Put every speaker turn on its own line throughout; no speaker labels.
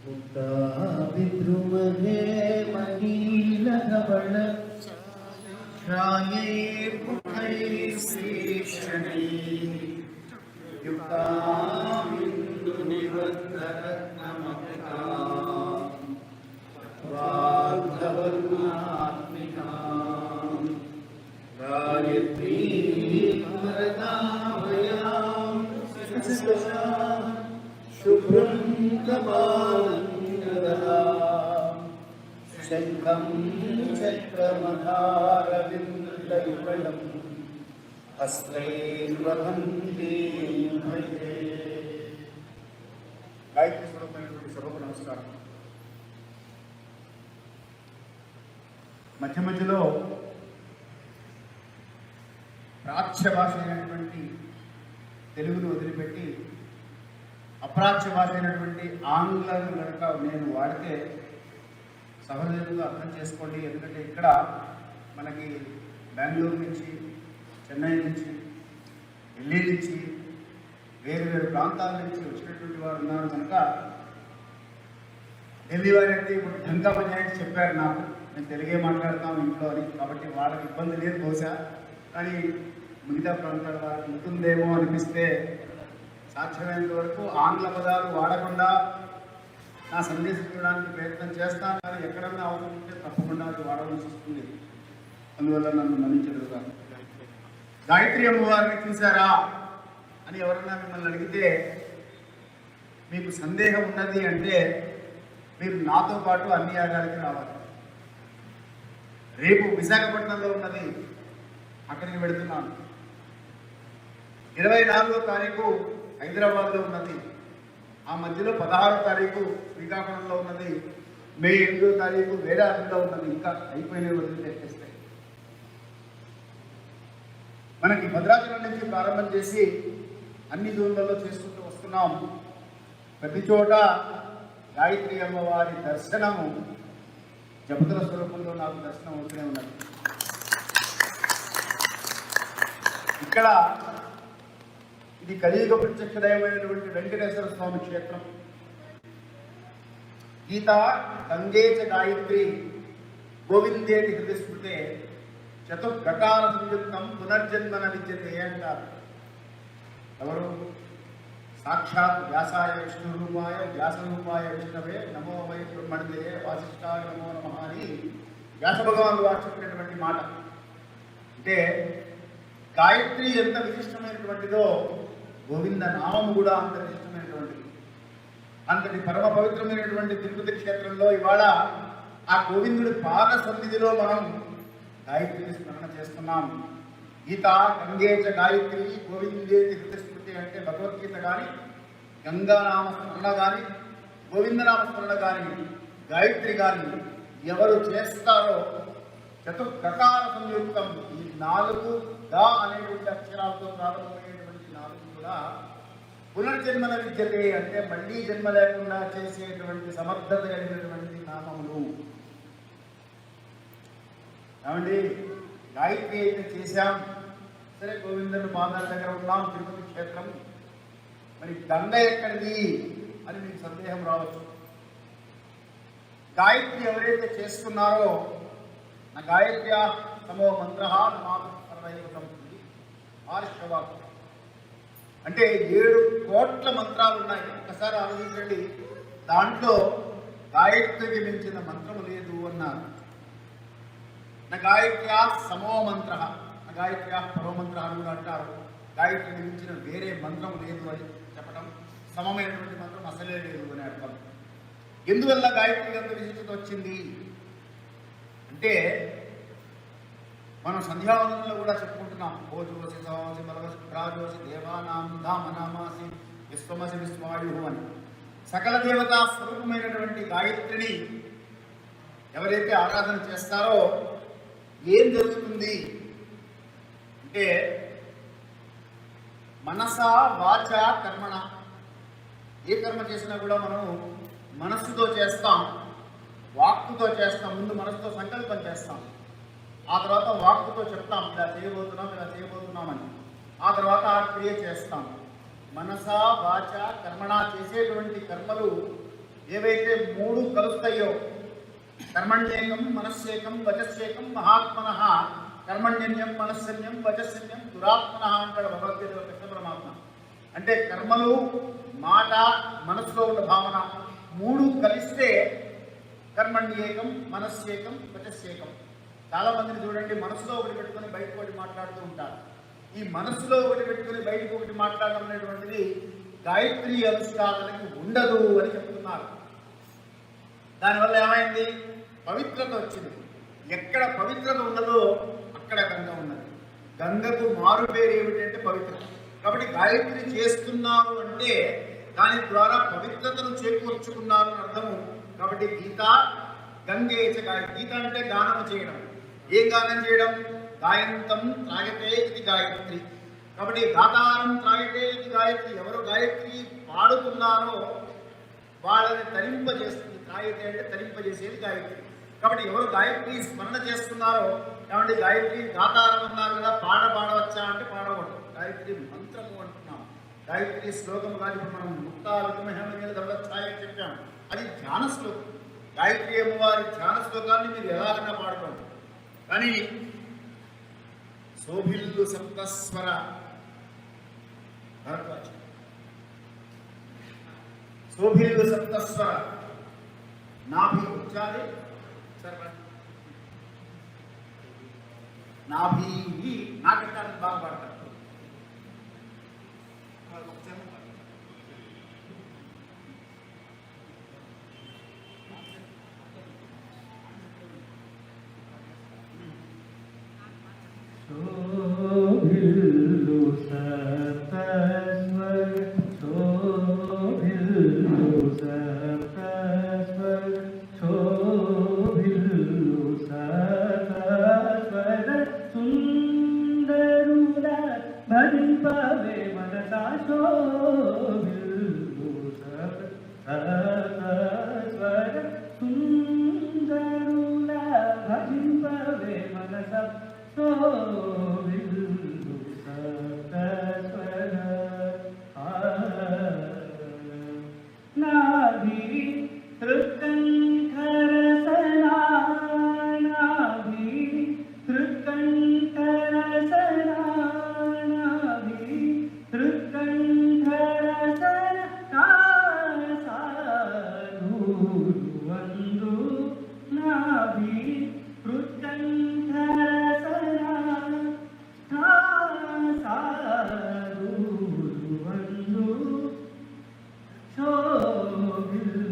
विद्रुमहे महीलधवल श्रायैर्मुखैर्श्रीशनै युक्तामिन्दुनिबद्धरत्नमकुटाम् वाग्धवर्णात्मिकाम् गायत्रीं वरदाभयां शुभ्रं कपालं शङ्खं चक्रमधारविन्दयुगलं हस्तैर्वहन्ति भजे। गायत्री स्वरूपమైనటువంటి సభకు నమస్కారం. మధ్య మధ్యలో ప్రాచ్య భాష అయినటువంటి తెలుగును వదిలిపెట్టి అప్రాచ్య భాష అయినటువంటి ఆంగ్లాన్ని కనుక నేను వాడితే సహజంగా అర్థం చేసుకోండి. ఎందుకంటే ఇక్కడ మనకి బెంగళూరు నుంచి, చెన్నై నుంచి, ఢిల్లీ నుంచి, వేరు వేరు ప్రాంతాల నుంచి వచ్చినటువంటి వారు ఉన్నారు కనుక ఢిల్లీ వారి అయితే ఇప్పుడు ఢంకా పంచాయతీ చెప్పారు నాకు, నేను తెలుగే మాట్లాడతాను ఇంట్లో అని. కాబట్టి వాళ్ళకి ఇబ్బంది లేదు బహుశా, కానీ మిగతా ప్రాంతాల వారికి ఉంటుందేమో అనిపిస్తే సాధ్యమైనంత వరకు ఆంగ్ల పదాలు వాడకుండా నా సందేశం ఇవ్వడానికి ప్రయత్నం చేస్తాను. కానీ ఎక్కడన్నా అవసరం ఉంటే తప్పకుండా అది వాడవలసి వస్తుంది. అందువల్ల నన్ను మన్నించగలుగుతాను. గాయత్రి అమ్మవారిని చూశారా అని ఎవరన్నా మిమ్మల్ని అడిగితే మీకు సందేహం ఉన్నది అంటే మీరు నాతో పాటు అన్ని యాగాలకి రావాలి. రేపు విశాఖపట్నంలో ఉన్నది, అక్కడికి వెళుతున్నాను. 24వ తారీఖు హైదరాబాద్లో ఉన్నది, ఆ మధ్యలో 16వ తారీఖు శ్రీకాకుళంలో ఉన్నది, మే 8వ తారీఖు వేదాద్రిలో ఉన్నది. ఇంకా అయిపోయిన వదిలి తెచ్చేస్తాయి. మనకి భద్రాచలం నుంచి ప్రారంభం చేసి అన్ని జోన్లలో చేసుకుంటూ వస్తున్నాం. ప్రతి చోట గాయత్రి అమ్మవారి దర్శనము జపతుల స్వరూపంలో నాకు దర్శనం అవుతూనే ఉన్నది. ఇక్కడ ఇది కలియుగ ప్రత్యక్షదయమైనటువంటి వెంకటేశ్వర స్వామి క్షేత్రం. గీత గంగేచ గాయత్రి గోవిందేటి హృదయస్మృతే చతుర్గకార సంయుక్తం పునర్జన్మన విద్యతే అంటారు. ఎవరు? సాక్షాత్ వ్యాసాయ విష్ణురూపాయ వ్యాసరూపాయ విష్ణవే నమో వై బ్రహ్మణే వాసిష్ఠాయ నమో నమః అని వ్యాస భగవానుడు వారు చెప్పినటువంటి మాట. అంటే గాయత్రి ఎంత విశిష్టమైనటువంటిదో గోవింద నామము కూడా అంత విశిష్టమైనటువంటిది. అంతటి పరమ పవిత్రమైనటువంటి తిరుపతి క్షేత్రంలో ఇవాళ ఆ గోవిందుడి పాద సన్నిధిలో మనం గాయత్రిని స్మరణ చేస్తున్నాం. గీత గంగేచ గాయత్రి గోవిందేతి హృదయస్మృతి అంటే భగవద్గీత కానీ, గంగానామ స్మరణ కానీ, గోవిందనామ స్మరణ కానీ, గాయత్రి కానీ ఎవరు చేస్తారో చతుర్గకార సంయుక్తం, ఈ 4 గా అనేటువంటి అక్షరాలతో ప్రారంభమయ్యేటువంటి 4 కూడా పునర్జన్మన విద్యతే అంటే మళ్ళీ జన్మ లేకుండా చేసేటువంటి సమర్థత కలిగినటువంటి నామములు. కాబట్టి గాయత్రి అయితే చేశాం, సరే గోవిందుని పాదాల దగ్గర ఉన్నాం, తిరుపతి క్షేత్రం, మరి గంగ ఎక్కడిది అని మీకు సందేహం రావచ్చు. గాయత్రి ఎవరైతే చేస్తున్నారో నా గాయత్ర్యా సమో మంత్ర నమామి సర్వైవతంతి ఆర్షవాకు అంటే 7 కోట్ల మంత్రాలు ఉన్నాయి. ఒక్కసారి ఆలోచించండి, దాంట్లో గాయత్రికి మించిన మంత్రము లేదు అన్నారు. నా గాయత్ర్యా సమో మంత్ర, నా గాయత్ర్యా పరో మంత్ర అని కూడా అంటారు. గాయత్రికి మించిన వేరే మంత్రం లేదు అని చెప్పడం, సమమైనటువంటి మంత్రం అసలే లేదు అని అర్థం. ఎందువల్ల గాయత్రికి అంత విశిష్టత వచ్చింది అంటే మనం సంధ్యావందనంలో కూడా చెప్పుకుంటున్నాం. ఓజోసి సోసి బలవసి ప్రాజోసి దేవానాం ధామనామాసి విశ్వమసి విశ్వాయు అని. సకల దేవతా స్వరూపమైనటువంటి గాయత్రిని ఎవరైతే ఆరాధన చేస్తారో ఏం జరుగుతుంది అంటే మనస వాచ కర్మణ, ఏ కర్మ చేసినా కూడా మనం మనస్సుతో చేస్తాం, వాక్కుతో చేస్తాం. ముందు మనసుతో సంకల్పం చేస్తాం, ఆ తర్వాత వాక్కుతో చెప్తాం ఇలా చేయబోతున్నామని, ఆ తర్వాత ఆ క్రియ చేస్తాం. మనస వాచ కర్మణ చేసేటువంటి కర్మలు ఏవైతే మూడు కలుస్తాయో కర్మణ్యేకం మనస్సేకం వచస్సేకం మహాత్మనః కర్మణ్యన్యం మనస్సన్యం వచస్సన్యం దురాత్మనః అంటాడు భగవద్గీతలో కృష్ణ పరమాత్మ. అంటే కర్మలు, మాట, మనసులో ఉన్న భావన మూడు కలిస్తే కర్మణ్యేకం మనస్సేకం వచస్సేకం. చాలా మందిని చూడండి, మనసులో ఒకటి పెట్టుకొని బయటకు ఒకటి మాట్లాడుతూ ఉంటారు. ఈ మనసులో ఒకటి పెట్టుకొని బయటకు ఒకటి మాట్లాడడం అనేటువంటిది గాయత్రి అనుష్ఠానానికి ఉండదు అని చెప్తున్నారు. దానివల్ల ఏమైంది? పవిత్రత వచ్చింది. ఎక్కడ పవిత్రత ఉన్నదో అక్కడ గంగ ఉన్నది. గంగకు మారు పేరు ఏమిటంటే పవిత్రత. కాబట్టి గాయత్రి చేస్తున్నారు అంటే దాని ద్వారా పవిత్రతను చేకూర్చుకున్నారు అని అర్థము. కాబట్టి గీత గంగేచ గాయత్రి. గీత అంటే గానం చేయడం. ఏం గానం చేయడం? గాయంతం త్రాగతే ఇది గాయత్రి. కాబట్టి గాతారం త్రాగతే ఇది గాయత్రి. ఎవరు గాయత్రి పాడుతున్నారో వాళ్ళని తరింపజేస్తుంది. త్రాగతే అంటే తరింపజేసేది గాయత్రి. కాబట్టి ఎవరు గాయత్రి స్మరణ చేస్తున్నారో, ఏమంటే గాయత్రి గాతారం అన్నారు కదా, పాడవచ్చా అంటే పాడకూడదు. గాయత్రి మంత్రము అంటున్నాం. గాయత్రి శ్లోకము కాదు. ఇప్పుడు మనం ముక్తావిమహేమని చెప్పాం, అది ధ్యాన శ్లోకం. గాయత్రి అమ్మవారి ధ్యాన శ్లోకాన్ని మీరు ఎలాగైనా పాడుకోండి. కానీ శోభిల్లు సప్తస్వర భరద్వాజ, శోభిల్లు సప్తస్వర నాభి వచ్చాలి నాభి నాకంటానికి బాగా పాడతారు.
శోభిల్లు సప్తస్వర శోభిల్లు సప్తస్వర శోభిల్లు సప్తస్వర సుందరుల భజింపవే మనసా శోభిల్లు సప్తస్వర సుందరుల భజింపవే మనసా శోభిల్లు సప్తస్వర నాభి తృకంఠరసనా నాభి తృకంఠరసనా నాభి తృకంఠరసన సాధువందు నాభి తృకంఠరసనా సాధువందు శోభిల్లు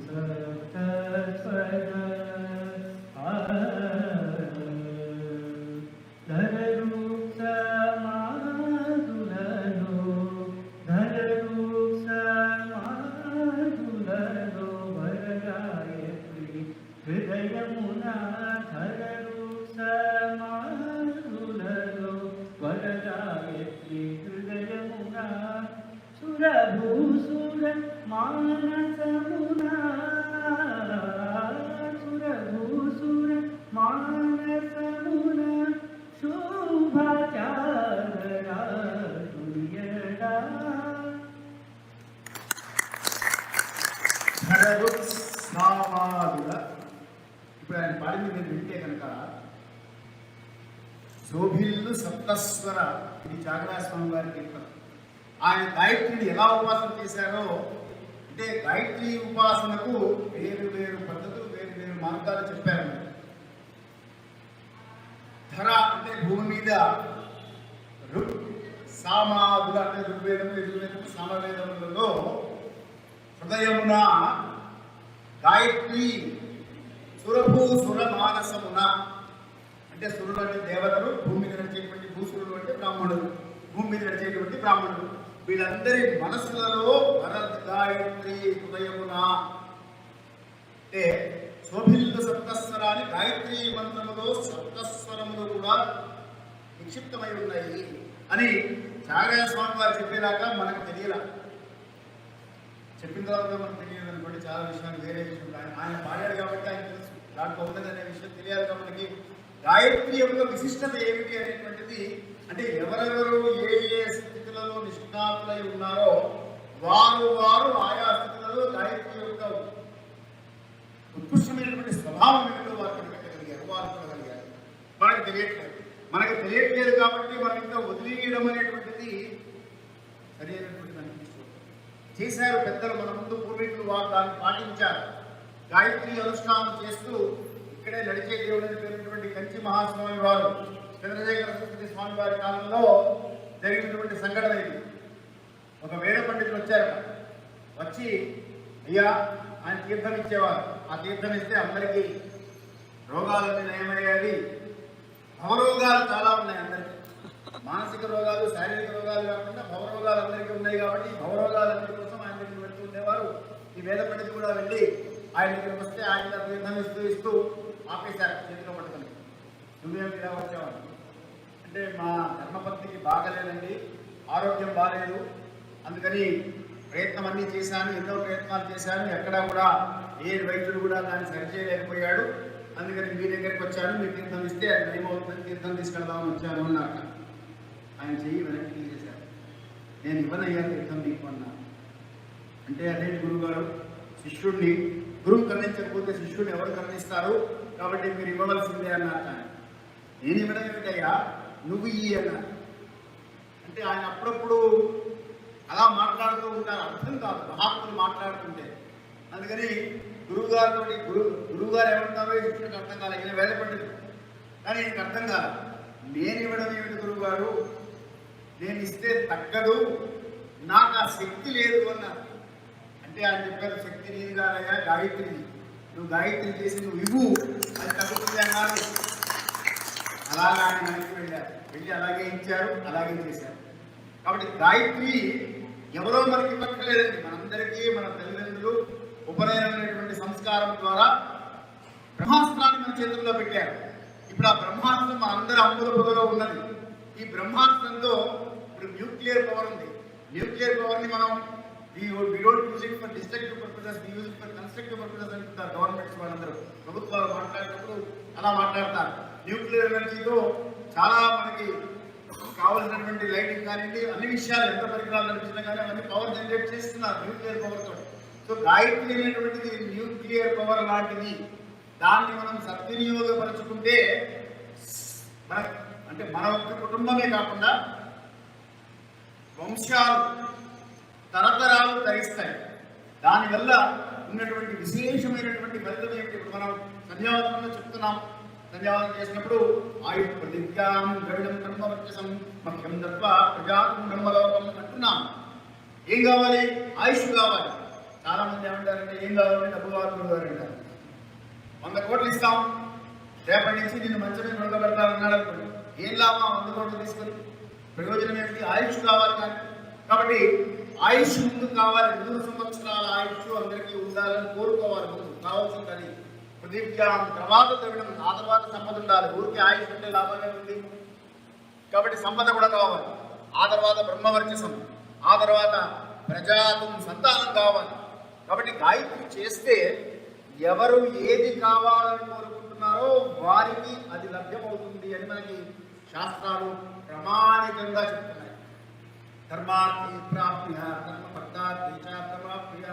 సప్తస్వర ధరరు సమాధులలో ధరరు సమాధులలో వరగాయత్రి హృదయమున ధరరు సమాధులలో వరగాయత్రి హృదయమున సురభూసుర మానసమున సురభూసుర మానసమున శోభాచారరాజుయడా
ధరరుత్సామాదుల. ఇప్పుడు ఆయన పాడింది మీరు వింటే కనుక శోభిల్లు సప్తస్వర, ఇది త్యాగరాజ స్వామి గారి కీర్తన. ఆయన గాయత్రిని ఎలా ఉపాసన చేశారో అంటే గాయత్రి ఉపాసనకు వేరు వేరు పద్ధతులు, వేరు వేరు మార్గాలు చెప్పారు. ధర అంటే భూమి మీద, సామాదుల అంటే ఋగ్వేదము, యజుర్వేదము, సామవేదములలో హృదయమున గాయత్రి, సురభూ సుర మానసమున అంటే సురులు అంటే దేవతలు, భూమి మీద నడిచేటువంటి భూసురులు అంటే బ్రాహ్మణులు, భూమి మీద నడిచేటువంటి బ్రాహ్మణులు, వీళ్ళందరి మనసులలో భరత్ గాయత్రి హృదయమున అంటే శోభిల్లు సప్తస్వరాన్ని గాయత్రి మంత్రములో సప్తస్వరములు కూడా నిక్షిప్తమై ఉన్నాయి అని త్యాగరాజ స్వామి వారు చెప్పేదాకా మనకు తెలియలా. చెప్పిన తర్వాత మనకు తెలియదు అనుకోండి, చాలా విషయాలు వేరే విషయం. ఆయన పాడాడు కాబట్టి ఆయన తెలుసు, దాంట్లో ఉన్నదనే విషయం తెలియాలిగా మనకి. గాయత్రి యొక్క విశిష్టత ఏమిటి అనేటువంటిది అంటే ఎవరెవరు ఏ ఏ స్థితులలో నిష్ణాతులై ఉన్నారో వారు ఆయా స్థితులలో ఉండదు, గాయత్రి యొక్క ఉత్కృష్టమైనటువంటి స్వభావం ఏమిటో వారు కనిపెట్టగలిగారు, వారు చూడగలిగారు. మనకు తెలియట్లేదు కాబట్టి మనం ఇంకా వదిలేయడం అనేటువంటిది సరైనటువంటిది అనిపిస్తుంది. చేశారు పెద్దలు, మన ముందు పూర్వీకులు, వారు దాన్ని పాటించారు. గాయత్రి అనుష్ఠానం చేస్తూ ఇక్కడే నడిచే దేవుడని పేరున్నటువంటి కంచి మహాస్వామి వారు, చంద్రశేఖర సరస్వతి స్వామి వారి కాలంలో జరిగినటువంటి సంఘటన ఇది. ఒక వేద పండితులు వచ్చారు. వచ్చి అయ్యా ఆయన తీర్థం ఇచ్చేవారు. ఆ తీర్థం ఇస్తే అందరికీ రోగాలన్నీ నయమయ్యేది. భవరోగాలు చాలా ఉన్నాయి అందరికీ. మానసిక రోగాలు, శారీరక రోగాలు కాకుండా భవరోగాలు అందరికీ ఉన్నాయి. కాబట్టి భవరోగాలన్నిటి కోసం ఆయన దగ్గరికి వెళ్తూ ఉండేవారు. ఈ వేద పండితులు కూడా వెళ్ళి ఆయన దగ్గరికి వస్తే ఆయన తీర్థం ఇస్తూ ఆపేశారు చేతిలో పట్టుకొని. నువ్వేమి ఇలా వచ్చేవాడు అంటే, మా ధర్మపత్నికి బాగలేదండి, ఆరోగ్యం బాగాలేదు, అందుకని ప్రయత్నం అన్నీ చేశాను, ఎన్నో ప్రయత్నాలు చేశాను, ఎక్కడా కూడా ఏ వైద్యుడు కూడా దాన్ని సరిచేయలేకపోయాడు, అందుకని మీ దగ్గరికి వచ్చాను, మీ తీర్థం ఇస్తే అది ఏమవుతుంది, తీర్థం తీసుకెళ్దామని వచ్చాను అన్నాక ఆయన చెయ్యి వెనక్కి తీసేశారు. నేను ఇవ్వనయ్యా తీర్థం నీకు అన్నా. అంటే అదేంటి గురువుగారు, శిష్యుడిని గురువు కరుణించకపోతే శిష్యుడిని ఎవరు కరుణిస్తారు, కాబట్టి మీరు ఇవ్వవలసిందే అన్నారు. నేను ఇవ్వడం ఏమిటయ్యా, నువ్వు ఇయ్యి అన్నారు. అంటే ఆయన అప్పుడప్పుడు అలా మాట్లాడుతూ ఉంటారు, అర్థం కాదు మహాత్ములు మాట్లాడుతుంటే. అందుకని గురువుగారితో గురువుగారు ఏమంటారో శిష్యుడికి అర్థం కాలేదు. ఈయన వేద పండితుడు కానీ ఈయనకి అర్థం కాదు. నేను ఇవ్వడం ఏమిటి గురువుగారు, నేను ఇస్తే తగ్గదు, నాకు ఆ శక్తి లేదు అన్నారు. అంటే ఆయన చెప్పారు, శక్తి నీది కాదయ్యా, గాయత్రిని, నువ్వు గాయత్రి చేసి నువ్వు ఇవ్వు, అది తగ్గుతుంది అన్నారు. అలాగా ఆయన వెనక్కి వెళ్ళి అలాగే ఇచ్చారు, అలాగే చేశారు. కాబట్టి గాయత్రి ఎవరో మనకి ఇవ్వక్కర్లేదండి, మనందరికీ మన తల్లిదండ్రులు ఉపనయనమైనటువంటి సంస్కారం ద్వారా బ్రహ్మాస్త్రాన్ని మన చేతుల్లో పెట్టారు. ఇప్పుడు ఆ బ్రహ్మాస్త్రం మన అందరి అమ్ముల పొదలో ఉన్నది. ఈ బ్రహ్మాస్త్రంతో ఇప్పుడు న్యూక్లియర్ పవర్ ఉంది. న్యూక్లియర్ పవర్ని మనం we don't use it for destructive purposes, we use it for constructive purposes అంటారు గవర్నమెంట్స్ వాళ్ళందరూ. ప్రభుత్వాలు మాట్లాడేటప్పుడు అలా మాట్లాడతారు. న్యూక్లియర్ ఎనర్జీతో చాలా మనకి కావాల్సినటువంటి లైటింగ్ కానివ్వండి, అన్ని విషయాలు ఎంత పరికరాలు నడిచినా కానీ అవన్నీ పవర్ జనరేట్ చేస్తున్నారు న్యూక్లియర్ పవర్ తోటి. సో గాయత్రి అనేటువంటిది న్యూక్లియర్ పవర్ లాంటిది. దాన్ని మనం సద్వినియోగపరచుకుంటే మన ఒక్క కుటుంబమే కాకుండా వంశాలు తరతరాలు తరిస్తాయి. దానివల్ల ఉన్నటువంటి విశేషమైనటువంటి ఫలితం ఏమిటి? ఇప్పుడు మనం సంధ్యావందనంలో చెప్తున్నాం. సంధ్యావందనం చేసినప్పుడు ఆయుష్ ప్రతిజ్ఞాం ద్రవిడం బ్రహ్మవర్చసం మఖ్యం తత్వ ప్రజాతం బ్రహ్మలోకం అంటున్నాం. ఏం కావాలి? ఆయుష్ కావాలి. చాలా మంది ఏమంటారంటే, ఏం కావాలంటే డబ్బు కావాలి అంటారు. 100 కోట్లు ఇస్తాం, రేపటి నుంచి నిన్ను మంచి మీద నిలబెడతారన్నాడు అనుకోండి, ఏం లాభం 100 కోట్లు తీసుకొని? ప్రయోజనం ఏమిటి? ఆయుష్ కావాలి. కాబట్టి ఆయుష్ ముందు కావాలి. 100 సంవత్సరాల ఆయుష్ అందరికీ ఉండాలని కోరుకోవాలి. ముందు కావాల్సింది అది. ప్రతిజ్ఞాం తర్వాత తవ్వడం, ఆ తర్వాత సంపద ఉండాలి. ఊరికి ఆయుష్ అంటే లాభమే ఉంది కాబట్టి సంపద కూడా కావాలి. ఆ తర్వాత బ్రహ్మవర్చసం, ఆ తర్వాత ప్రజాతం సంతానం కావాలి. కాబట్టి గాయత్రి చేస్తే ఎవరు ఏది కావాలని కోరుకుంటున్నారో వారికి అది లభ్యమవుతుంది అని మనకి శాస్త్రాలు ప్రమాణికంగా చెప్తున్నాయి. ధర్మార్థి ప్రాప్య ధర్మపత్తార్థి ప్రాప్య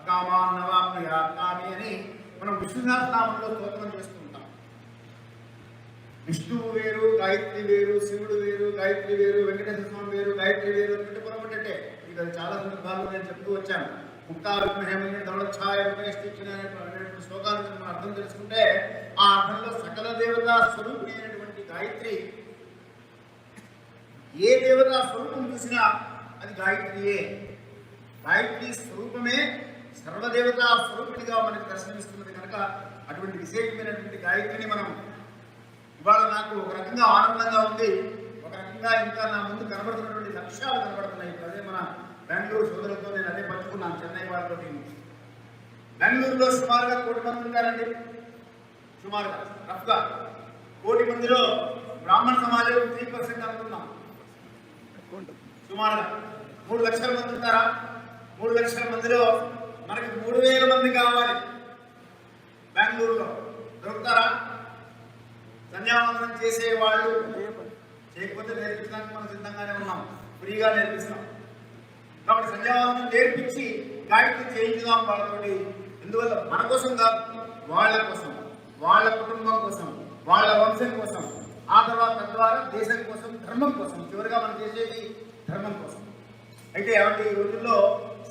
కామాన్నవాప్య కామి అని మనం విష్ణునామంలో స్తోత్రం చేస్తుంటాం. విష్ణువు వేరు, గాయత్రి వేరు, శివుడు వేరు, గాయత్రి వేరు, వెంకటేశ్వర స్వామి వేరు, గాయత్రి వేరు అని పెట్టుకోమంటే ఇది చాలా సందర్భాల్లో నేను చెప్తూ వచ్చాను. ముక్తావిగ్రహమైన దౌళఛాయ అనేటువంటి శ్లోకాలను మనం అర్థం తెలుసుకుంటే ఆ అర్థంలో సకల దేవతా స్వరూపిణి అయినటువంటి గాయత్రి, ఏ దేవతా స్వరూపం చూసినా అది గాయత్రియే. గాయత్రి స్వరూపమే సర్వదేవతా స్వరూపిణిగా మనకి దర్శనమిస్తున్నది కనుక అటువంటి విశేషమైనటువంటి గాయత్రిని మనం ఇవాళ నాకు ఒక రకంగా ఆనందంగా ఉంది, ఒక రకంగా ఇంకా నా ముందు కనబడుతున్నటువంటి లక్ష్యాలు కనబడుతున్నాయి. అదే మన బెంగళూరు సోదరులతో నేను అదే పంచుకున్నాను. చెన్నై వాళ్ళతో బెంగళూరులో సుమారుగా 1 కోటి మంది ఉంటారండి. సుమారుగా రఫ్గా 1 కోటి మందిలో బ్రాహ్మణ సమాజం 3% అనుకున్నాం. సుమారుగా 3 లక్షల మంది ఉంటారా? 3 లక్షల మందిలో మనకి 3000 మంది కావాలి. బెంగళూరులో దొరుకుతారా? సంధ్యావందనం చేసే వాళ్ళు చేయకపోతే నేర్పించడానికి మనం సిద్ధంగానే ఉన్నాం, ఫ్రీగా నేర్పిస్తాం. కాబట్టి సంధ్యావందనం నేర్పించి గాయత్రి చేయించుదాం వాళ్ళతోటి. ఎందువల్ల మన కోసం కాదు, వాళ్ళ కోసం, వాళ్ళ కుటుంబం కోసం, వాళ్ళ వంశం కోసం, ఆ తర్వాత తద్వారా దేశం కోసం, ధర్మం కోసం, చివరిగా మనం చేసేది ధర్మం కోసం. అయితే ఏమంటే ఈ రోజుల్లో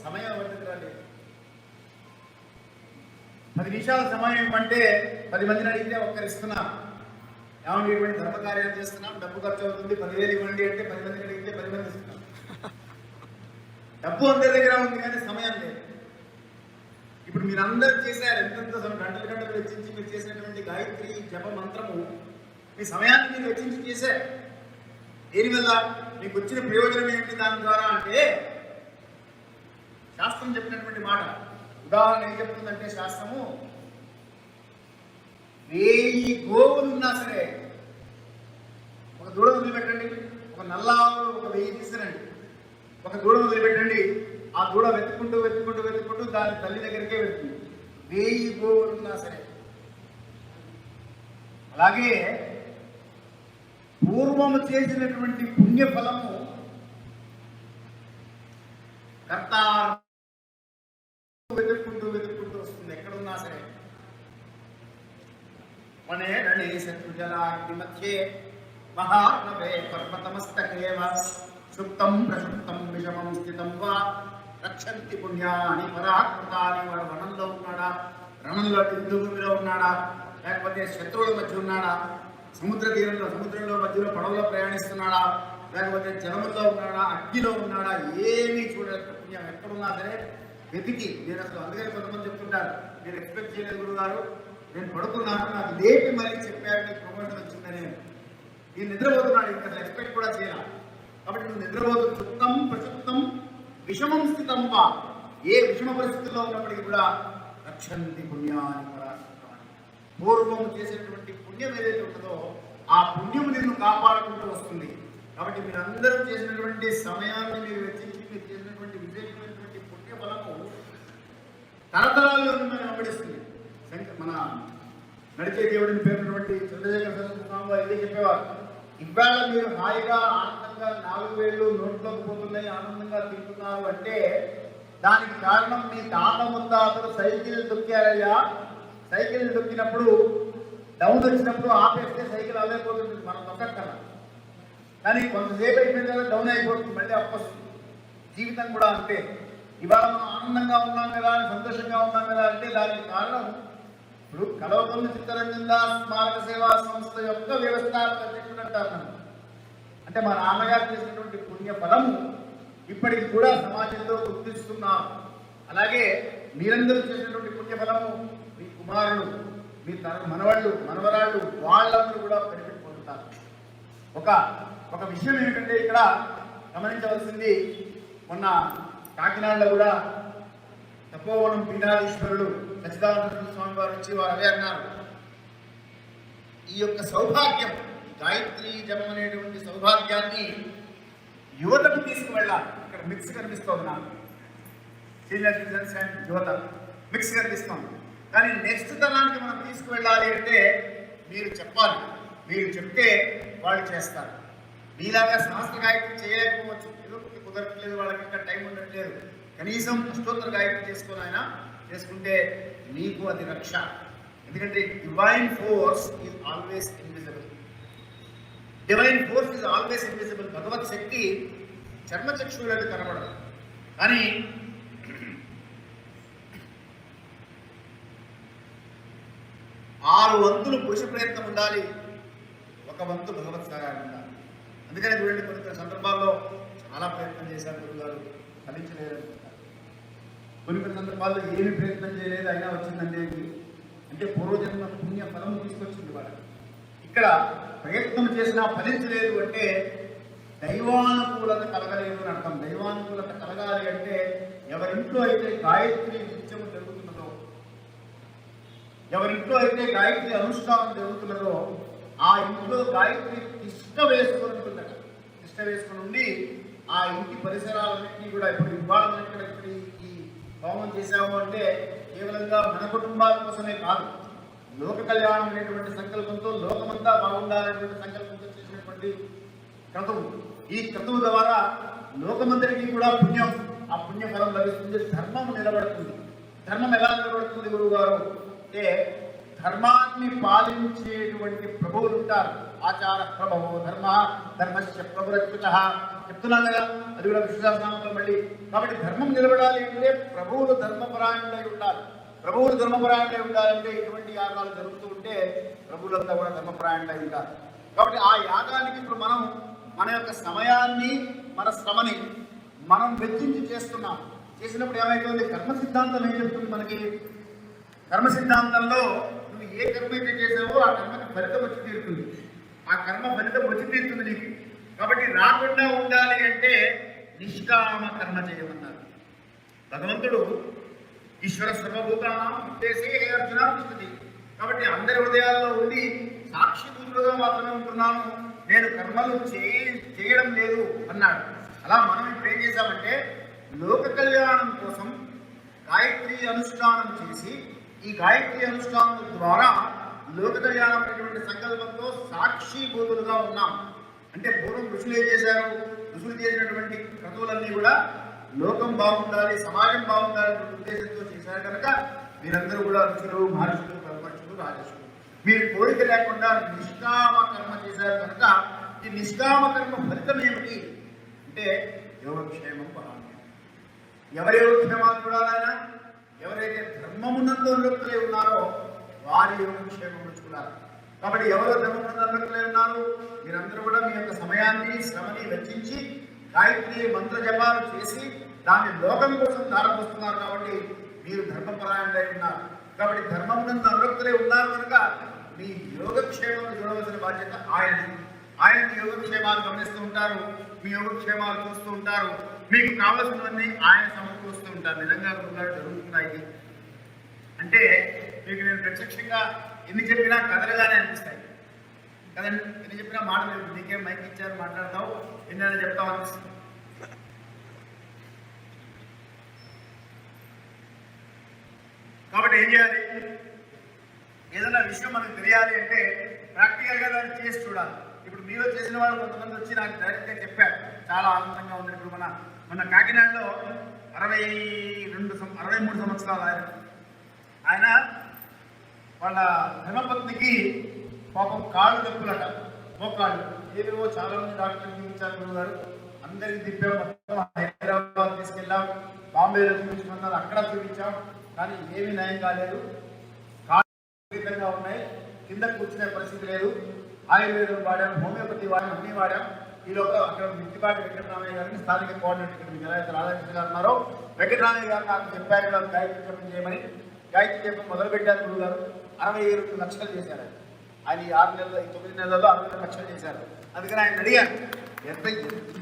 సమయం ఎవరికి లేదు. 10 నిమిషాల సమయం ఇవ్వమంటే 10 మందిని అడిగితే ఒక్కరిస్తున్నారు. ఏమంటే ఇటువంటి ధర్మ కార్యాలు చేస్తున్నాం, డబ్బు ఖర్చు అవుతుంది, 10,000 ఇవ్వండి అంటే 10 మందిని అడిగితే 10 మంది ఇస్తున్నాం. డబ్బు అందరి దగ్గర ఉంది కానీ సమయం లేదు. ఇప్పుడు మీరు అందరూ చేశారు, ఎంతెంత గంటలు గంటలు వెచ్చించి మీరు చేసినటువంటి గాయత్రి జప మంత్రము మీ సమయాన్ని మీరు వెచ్చించి చేశారు. దీనివల్ల మీకు వచ్చిన ప్రయోజనం ఏంటి దాని ద్వారా అంటే, శాస్త్రం చెప్పినటువంటి మాట. ఉదాహరణ ఏం చెప్తుందంటే శాస్త్రము, 1000 గోవులు ఉన్నా సరే ఒక దూడ వదిలిపెట్టండి, ఒక నల్లావులు ఒక 1000 తీసుకురండి, ఒక దూడ వదిలిపెట్టండి, ఆ దూడ వెతుక్కుంటూ వెతుక్కుంటూ వెతుక్కుంటూ దాని తల్లి దగ్గరికే వెళ్తుంది. 1000 గోవులు ఉన్నా సరే. అలాగే పూర్వము చేసినటువంటి పుణ్యఫలము కర్త వెతుక్కుంటూ వెతుక్కుంటూ వస్తుంది ఎక్కడున్నా సరే. వనే రణే శత్రుజలాగ్ని మధ్యే మహార్ణవే పర్వతమస్తకేవ సుప్తం ప్రసుప్తం విషమం స్థితం వా రక్షంతి పుణ్యాని పరాకృతాని. వాడు వనంలో ఉన్నాడా, రణంలో యుద్ధభూమిలో ఉన్నాడా, లేకపోతే శత్రువుల మధ్య ఉన్నాడా, సముద్ర తీరంలో సముద్రంలో మధ్యలో పడవలో ప్రయాణిస్తున్నాడా, లేకపోతే జలముల్లో ఉన్నాడా, అగ్నిలో ఉన్నాడా, ఏమీ చూడలేదు. పుణ్యం ఎక్కడున్నా సరే వెతికి. నేను అసలు అందుకని కొంతమంది చెప్తుంటారు, నేను ఎక్స్పెక్ట్ చేయలేదు గురుగారు, నేను పడుకున్నాను, నాకు లేపి మళ్ళీ చెప్పారు నీకు ప్రమోషన్ వచ్చిందని. నేను నిద్రపోతున్నాడు, ఇంకా అసలు ఎక్స్పెక్ట్ కూడా చేయాలి. కాబట్టి నువ్వు నిద్రపోతు సుప్తం ప్రసుప్తం విషమం స్థితం వా. ఏ విషమ పరిస్థితుల్లో ఉన్నప్పటికీ కూడా రక్షంతి పుణ్యాన్ని పరాకృతాని. పూర్వము చేసేటువంటి పుణ్యం ఏదైతే ఉంటుందో ఆ పుణ్యము నిన్ను కాపాడుకుంటూ వస్తుంది. కాబట్టి మీరందరూ చేసినటువంటి సమయాన్ని మీరు వెచ్చించి మీరు చేసినటువంటి విశేషమైనటువంటి పుణ్య ఫలము తరతరాలు మిమ్మల్ని వెంబడిస్తుంది. మన నడిచే దేవుడిని పేరున్నటువంటి చంద్రశేఖర సరస్వతి స్వామి వారు ఇదే చెప్పేవారు. ఇవాళ మీరు హాయిగా ఆనందంగా 4 వేళ్ళు నోట్లోకి పోతున్నాయి, ఆనందంగా తింటున్నారు అంటే దానికి కారణం మీ తాత ముత్తాతలు సైకిల్ తొక్కారయ్యా. సైకిల్ తొక్కినప్పుడు డౌన్ వచ్చినప్పుడు ఆపేస్తే సైకిల్ అవ్వైపోతుంది, మనం తొక్కక్కల. కానీ కొంతసేపు అయిపోయిన తర్వాత డౌన్ అయిపోతుంది, మళ్ళీ అప్పొస్తుంది. జీవితం కూడా అంతే. ఇవాళ మనం ఆనందంగా ఉన్నాం కదా, సంతోషంగా ఉన్నాం కదా అంటే దానికి కారణం ఇప్పుడు కలవకొల్లు చిత్తరంజన్ దాస్ స్మారక సేవా సంస్థ యొక్క వ్యవస్థాపక అధ్యక్షుడు అంటారు. అంటే మా నాన్నగారు చేసినటువంటి పుణ్య ఫలము ఇప్పటికి కూడా సమాజంలో గుర్తిస్తున్నారు. అలాగే మీరందరూ చేసినటువంటి పుణ్య ఫలము మీ కుమారులు, మీ మనవాళ్ళు, మనవరాళ్ళు, వాళ్ళందరూ కూడా బెనిఫిట్ పొందుతారు. ఒక విషయం ఏమిటంటే ఇక్కడ గమనించవలసింది, మొన్న కాకినాడలో కూడా తపోవనం పీఠాధీశ్వరుడు సచ్చిదానంద స్వామి వారు వచ్చి వారు అవే అన్నారు, ఈ యొక్క సౌభాగ్యం గాయత్రి జపం అనేటువంటి సౌభాగ్యాన్ని యువతకు తీసుకువెళ్ళాలి. ఇక్కడ మిక్స్ కనిపిస్తోంది నాకు, సీనియర్ సిటిజన్స్ అండ్ యువత మిక్స్ కనిపిస్తోంది. కానీ నెక్స్ట్ తరానికి మనం తీసుకువెళ్ళాలి అంటే మీరు చెప్పాలి, మీరు చెప్తే వాళ్ళు చేస్తారు. మీలాగా శాస్త్ర గాయత్రి చేయలేకపోవచ్చు, ఏదో కుదరట్లేదు, వాళ్ళకి ఇంకా టైం ఉండట్లేదు, కనీసం అష్టోత్తర గాయత్రి చేసుకుంటే మీకు అది రక్ష. ఎందుకంటే divine force is always invisible. Divine force is always invisible. భగవత్ శక్తి చర్మచక్షువులకు కనబడదు, కానీ 6 వంతులు పురుష ప్రయత్నం ఉండాలి, 1 వంతు భగవత్ సహాయం ఉండాలి. అందుకని చూడండి, కొన్ని సందర్భాల్లో చాలా ప్రయత్నం చేశారు గురుగారు, ఫలించలేదు. కొన్ని సందర్భాల్లో ఏమి ప్రయత్నం చేయలేదు అయినా వచ్చిందంటే అంటే పూర్వజన్మ పుణ్య ఫలము తీసుకొచ్చింది వాళ్ళకి. ఇక్కడ ప్రయత్నం చేసినా ఫలించలేదు అంటే దైవానుకూలత కలగలేదు అని అర్థం. దైవానుకూలత కలగాలి అంటే ఎవరింట్లో అయితే గాయత్రి నిత్యము జరుగుతున్నదో, ఎవరింట్లో అయితే గాయత్రి అనుష్ఠానం జరుగుతున్నదో ఆ ఇంట్లో గాయత్రి తిష్ట వేసుకొని ఉంటుందట. తిష్ట వేసుకొని ఉండి ఆ ఇంటి పరిసరాలన్నింటినీ కూడా ఇప్పుడు ఇవాళ ఇక్కడ ఈ హోమం చేశాము అంటే కేవలంగా మన కుటుంబాల కోసమే కాదు, లోక కళ్యాణం అనేటువంటి సంకల్పంతో లోకమంతా బాగుండాలనేటువంటి సంకల్పంతో చేసినటువంటి క్రతువు. ఈ క్రతువు ద్వారా లోకమందరికీ కూడా పుణ్యం, ఆ పుణ్య ఫలం లభిస్తుంది, ధర్మం నిలబడుతుంది. ధర్మం ఎలా నిలబడుతుంది గురువుగారు అంటే, ధర్మాన్ని పాలించేటువంటి ప్రభువులు ఉంటారు. ఆచార ప్రభవో ధర్మ, ధర్మస్య ప్రభురచ్యుత చెప్తున్నాను కదా, అది కూడా విష్ణు సహస్రనామంలో మళ్ళీ. కాబట్టి ధర్మం నిలబడాలి అంటే ప్రభువులు ధర్మపరాయణులై ఉండాలి. ప్రభువులు ధర్మపరాయణులై ఉండాలంటే ఇటువంటి యాగాలు జరుగుతూ ఉంటే ప్రభువులంతా కూడా ధర్మపరాయణులై ఉంటారు. కాబట్టి ఆ యాగానికి ఇప్పుడు మనం మన యొక్క సమయాన్ని, మన శ్రమని మనం వెచ్చించి చేస్తున్నాం. చేసినప్పుడు ఏమైతుంది, కర్మ సిద్ధాంతం ఏం చెప్తుంది మనకి? కర్మ సిద్ధాంతంలో నువ్వు ఏ కర్మ అయితే చేసావో ఆ కర్మకి ఫలితం వచ్చి తీరుతుంది. ఆ కర్మ ఫలితం వచ్చి తీరుతుంది నీకు. కాబట్టి రాకుండా ఉండాలి అంటే నిష్కామ కర్మ చేయమన్నారు భగవంతుడు. ఈశ్వర సర్వభూతానాం ఉద్దేశే హే అర్జున తిష్టతి. కాబట్టి అందరి హృదయాల్లో ఉండి సాక్షిభూతులుగా మాత్రమే ఉంటున్నాను, నేను కర్మలు చేయడం లేదు అన్నాడు. అలా మనం ఇప్పుడు ఏం చేశామంటే, లోక కళ్యాణం కోసం గాయత్రి అనుష్ఠానం చేసి, ఈ గాయత్రి అనుష్ఠానం ద్వారా లోక కళ్యాణం అనేటువంటి సంకల్పంతో సాక్షిభూతులుగా ఉన్నాం. అంటే పూర్వం ఋషులు ఏం చేశారు? ఋషులు చేసినటువంటి క్రతువులన్నీ కూడా లోకం బాగుండాలి, సమాజం బాగుండాలి అనే ఉద్దేశంతో చేశారు కనుక మీరందరూ కూడా ఋషులు, మహర్షులు, బ్రహ్మర్షులు, రాజర్షులు. మీరు కోరిక లేకుండా నిష్కామ కర్మ చేశారు కనుక ఈ నిష్కామ కర్మ ఫలితం ఏమిటి అంటే యోగక్షేమం పరాన్ని. ఎవరి యోగక్షేమాలు చూడాలైనా, ఎవరైతే ధర్మమునందు అనురక్తులై ఉన్నారో వారి యోగక్షేమం చూడాలి. కాబట్టి ఎవరు ధర్మమునందు అనురక్తులై ఉన్నారు, మీరందరూ కూడా మీ యొక్క సమయాన్ని, శ్రమని వెచ్చించి గాయత్రి మంత్ర జపాలు చేసి దాన్ని లోకం కోసం దారపోస్తున్నారు. కాబట్టి మీరు ధర్మపరాయణులై ఉన్నారు. కాబట్టి ధర్మమునందు అనురక్తులై ఉన్నారు కనుక మీ యోగక్షేమం చూడవలసిన బాధ్యత ఆయన యోగక్షేమాలు గమనిస్తూ ఉంటారు, మీ యోగక్షేమాలు చూస్తూ ఉంటారు, మీకు కావలసినవన్నీ ఆయన సమకూరుస్తూ ఉంటారు. నిజంగా గురుగారు జరుగుతున్నాయి అంటే మీకు నేను ప్రత్యక్షంగా ఎన్ని చెప్పినా కథలుగానే అనిపిస్తాయి కదండి. ఎన్ని చెప్పినా మాట లేదు, నీకేం మైక్ ఇచ్చారు మాట్లాడతావు, ఎన్నైనా చెప్తావు అనిపిస్తుంది. కాబట్టి ఏం చేయాలి? ఏదైనా విషయం మనకు తెలియాలి అంటే ప్రాక్టికల్గా దాన్ని చేసి చూడాలి. ఇప్పుడు మీలో చేసిన వాళ్ళు కొంతమంది వచ్చి నాకు డైరెక్ట్గా చెప్పారు, చాలా ఆనందంగా ఉంది. ఇప్పుడు మన కాకినాడలో 63 సంవత్సరాలు ఆయన వాళ్ళ ధర్మపత్నికి పాపం కాళ్ళు నొప్పులట, మోకాళ్ళు. ఏవేవో చాలా మంది డాక్టర్లు చూపించారు గురుగారు, అందరికి తిప్పాం, మొత్తం హైదరాబాద్ తీసుకెళ్ళాం, బాంబేలో చూపించమన్నారు, అక్కడ చూపించాం, కానీ ఏమీ నయం కాలేదు. విపరీతంగా ఉన్నాయి, కింద కూర్చునే పరిస్థితి లేదు. ఆయుర్వేదం వాడాం, హోమియోపతి వాడాం, అన్నీ వాడాం. ఈ లోపల అక్కడ మిత్తిపాటి వెంకటరామయ్య గారిని స్థానిక కోఆర్డినేటర్ ఇక్కడ మీకు ఎలా అయితే రాధాకృష్ణ గారు ఉన్నారో, వెంకటరామయ్య గారు నాకు చెప్పారు ఇలా గాయత్రి జపం చేయమని. గాయత్రి జపం మొదలుపెట్టారు గురుగారు. 67 లక్షలు చేశారు ఆయన. ఈ 6 నెలలు, ఈ 9 నెలల్లో 62 లక్షలు చేశారు. అందుకని ఆయన అడిగారు,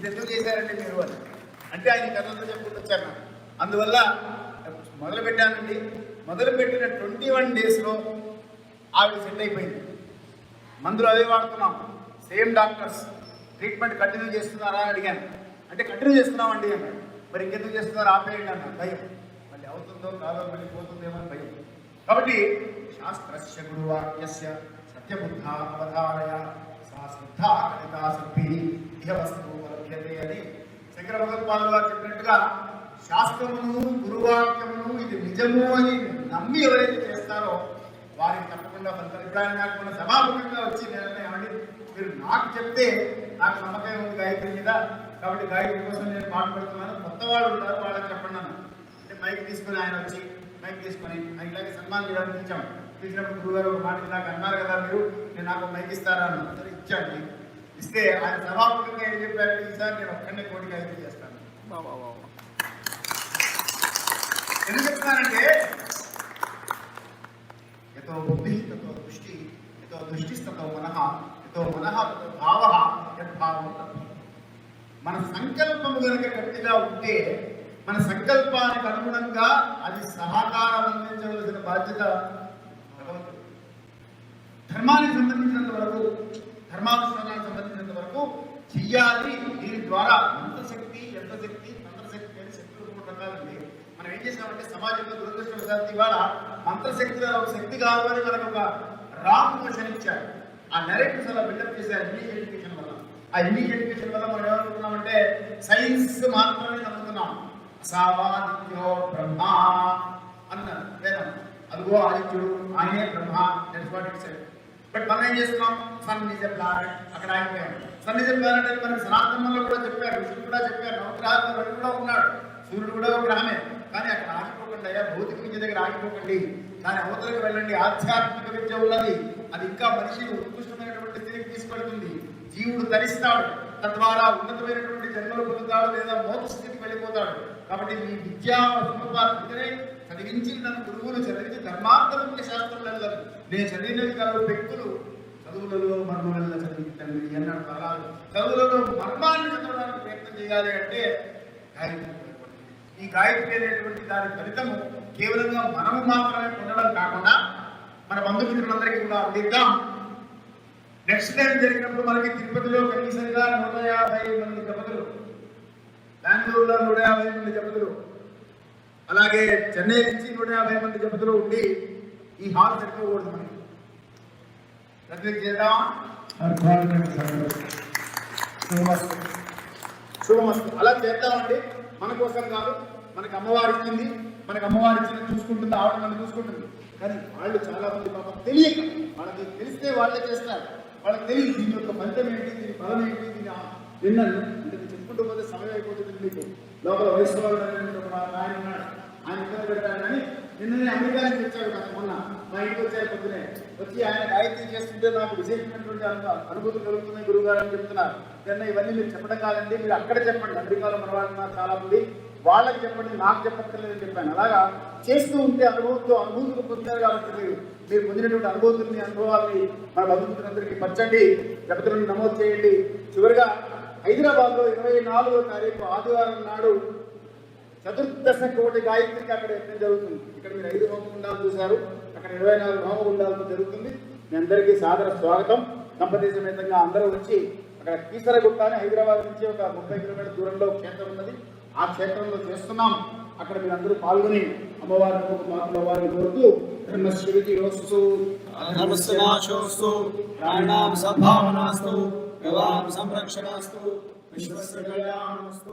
ఎందుకు చేశారంటే మీరు అని. అంటే ఆయన కథలతో చెప్పుకుంటూ వచ్చారు నాకు. అందువల్ల మొదలుపెట్టానండి. మొదలుపెట్టిన 21 డేస్లో ఆవిడ సెట్ అయిపోయింది. మందులు అవే వాడుతున్నాం, సేమ్ డాక్టర్స్. ట్రీట్మెంట్ కంటిన్యూ చేస్తున్నారా అని అడిగాను. అంటే కంటిన్యూ చేస్తున్నామండి అన్నాడు. మరి ఇంకెందుకు చేస్తున్నారు, ఆపేయండి అన్నాడు. భయం, మళ్ళీ అవుతుందో కాదో, మళ్ళీ పోతుందేమో అని భయం. కాబట్టి శాస్త్రస్య గురువాక్యస్య సత్యబుద్ధ అవధారయ సా శ్రద్ధా కళితా సభ్యి ఇహ వస్తువు లభ్యతే అని శంకర భగవత్పాదులు వారు చెప్పినట్టుగా శాస్త్రమును, గురువాక్యమును ఇది నిజము అని నమ్మి ఎవరైతే చేస్తారో వారికి తప్పకుండా ఫలితాలు. ఇప్పుడు ఆయన నాకు మన సభాముఖంగా వచ్చి ఏమండి మీరు నాకు చెప్తే నాకు నమ్మకం ఉంది గాయత్రి మీద, కాబట్టి గాయత్రి కోసం నేను పాటుపడుతున్నాను, కొత్త వాళ్ళు ఉంటారు వాళ్ళకి చెప్పండి అన్న. అంటే మైక్ తీసుకొని ఆయన వచ్చి మైక్ తీసుకొని ఆయన ఇలాగే సన్మానం చేయడానికి పిలిచాం. పిలిచినప్పుడు గురుగారు ఒక మాట నాకు అన్నారు కదా మీరు, నేను నాకు మైక్ ఇస్తారా అన్న. సరే ఇచ్చాండి. ఇస్తే ఆయన సభాముఖంగా ఏం చెప్పారంటే, ఈసారి నేను ఒక్కడే కోటి గాయత్రి చేస్తాను. ఎందుకు చెప్తున్నానంటే యతో బుద్ధి తతో దృష్టి, యతో దృష్టిస్తతో మనః, యతో మనః తతో భావః, యద్భావం తద్భవం. మన సంకల్పము కనుక గట్టిగా ఉంటే మన సంకల్పానికి అనుగుణంగా అది సహకారం అందించవలసిన బాధ్యత భగవంతుడు. ధర్మానికి సంబంధించినంత వరకు, ధర్మానుష్ఠానానికి సంబంధించినంత వరకు చెయ్యాలి. దీని ద్వారా మంత్రశక్తి, యంత్రశక్తి, తంత్రశక్తి అని శక్తులు 3 రకాలండి. మనం ఏం చేసామంటే సమాజంలో దురదృష్టవశాత్తు ఇవాళ మంత్రశక్తి ఒక శక్తి కాదు అని మనకు ఒక రాంగ్ మోషన్ ఇచ్చారు. ఆ నరేటివ్స్ అలా బిల్డప్ చేశారు ఇంగ్లీష్ ఎడ్యుకేషన్ వల్ల. ఆ ఇంగ్లీష్ ఎడ్యుకేషన్ వల్ల మనం ఏమనుకుంటున్నామంటే సైన్స్ మాత్రమే నమ్ముతున్నాం. సావాదిత్యో బ్రహ్మ అన్నారు వేదం. అదిగో ఆదిత్యుడు, ఆయనే Brahma. That's what it said. But మనం ఏం చేస్తున్నాం? సన్ ఇస్ ఎ ప్లానెట్, అక్కడ ఆగిపోయాం. సన్ ఇస్ ఎ ప్లానెట్ అని మనకి సనాతనంలో కూడా చెప్పారు, ఋషులు కూడా చెప్పారు, నవగ్రహాల్లో రవి కూడా ఉన్నాడు, సూర్యుడు కూడా ఒక గ్రహమే. కానీ అక్కడ ఆగిపోకండి అయ్యా, భౌతిక విద్య దగ్గర ఆగిపోకండి, దాని అవతలకు వెళ్ళండి. ఆధ్యాత్మిక విద్య ఉన్నది, అది ఇంకా మనిషిని ఉత్కృష్టమైనటువంటి స్థితికి తీసుకెళ్తుంది. జీవుడు ధరిస్తాడు, తద్వారా ఉన్నతమైనటువంటి జన్మలు పొందుతాడు, లేదా మోక్ష స్థితికి వెళ్ళిపోతాడు. కాబట్టి మీ విద్యా విద్యనే చదివించి నన్ను గురువులు చదివించి ధర్మార్థముఖ్య శాస్త్రం వెళ్ళదు. నేను చదివినవి కాదు వ్యక్తులు చదువులలో మర్మవల్ల చదివించండి అన్నాడు ప్రహ్లాదు. చదువులలో మర్మాన్ని చదవడానికి ప్రయత్నం చేయాలి అంటే గాయత్రి. ఈ గాయత్రి అనేటువంటి దాని ఫలితము కేవలంగా మనము మాత్రమే పొందడం కాకుండా మన బంధుమిత్రులందరికీ కూడా అందిద్దాం. నెక్స్ట్ టైం జరిగినప్పుడు మనకి తిరుపతిలో కనీసంగా 150 మంది జపతులు, బెంగళూరులో 150 మంది జపతులు, అలాగే చెన్నై నుంచి 150 మంది జపతులు ఉండి ఈ హాల్ సరిపోకూడదు. మనకి ప్రతిజ్ఞ చేద్దాం. శుభమస్తు. అలా చేద్దామండి. మన కోసం కాదు, మనకు అమ్మవారి ఇచ్చింది, మనకు అమ్మవారి ఇచ్చింది చూసుకుంటుంది, ఆవిడ మనం చూసుకుంటుంది. కానీ వాళ్ళు చాలా మంది పాపం తెలియక, వాళ్ళకి తెలిస్తే వాళ్ళే చేస్తారు, వాళ్ళకి తెలియదు దీని యొక్క ఫలితం ఏంటి, దీని ఫలం ఏంటి, దీని విన్నాను అంటే చెప్పుకుంటూ పోతే సమయం అయిపోతుంది. మీకు లోపల వయసు వాళ్ళు ఒక ఆయన ఉన్నాడు, ఆయన ఇబ్బంది పెడతాడు. కానీ నిన్ననే అమెరికా నుంచి వచ్చాడు నాకు మొన్న, మా ఇంటికి వచ్చారు పొద్దునే. వచ్చి ఆయన గాయత్రి చేస్తుంటే నాకు విశేషమైనటువంటి అనుభూతులు కలుగుతున్నాయి గురువుగారు అని చెప్తున్నారు. నిన్న ఇవన్నీ మీరు చెప్పడం కాదండి, మీరు అక్కడ చెప్పండి, అమెరికాలో మన వాళ్ళు ఉన్నారు చాలా మంది, వాళ్ళకి చెప్పండి, నాకు చెప్పక్కర్లేదని చెప్పాను. అలాగా చేస్తూ ఉంటే అనుభూతులు పొందారు. కాబట్టి మీరు పొందినటువంటి అనుభూతుల్ని, అనుభవాల్ని మన బంధువులందరికీ పంచండి, జపతులను నమోదు చేయండి. చివరిగా హైదరాబాద్లో 24వ తారీఖు ఆదివారం నాడు చతుర్దశ కోటి గాయత్రికి అక్కడ యజ్ఞం జరుగుతుంది. ఇక్కడ మీరు 5 హోమగుండాలు చూశారు, అక్కడ 24 హోమగుండాలతో జరుగుతుంది. మీ అందరికీ సాదర స్వాగతం. దంపతి సమేతంగా అందరూ వచ్చి అక్కడ కీసరగుట్ట అని హైదరాబాద్ నుంచి ఒక 30 కిలోమీటర్ల దూరంలో క్షేత్రం ఉన్నది, ఆ క్షేత్రంలో చేస్తున్నాం. అక్కడ మీరు అందరూ పాల్గొని అమ్మవారిని కోరుతూ ధర్మశ్రీరోస్తు
ధర్మస్యనాశోస్తు ప్రాణాం సద్భావనాస్తు గవాం సంరక్షణాస్తు విశ్వస్య కళ్యాణమస్తు.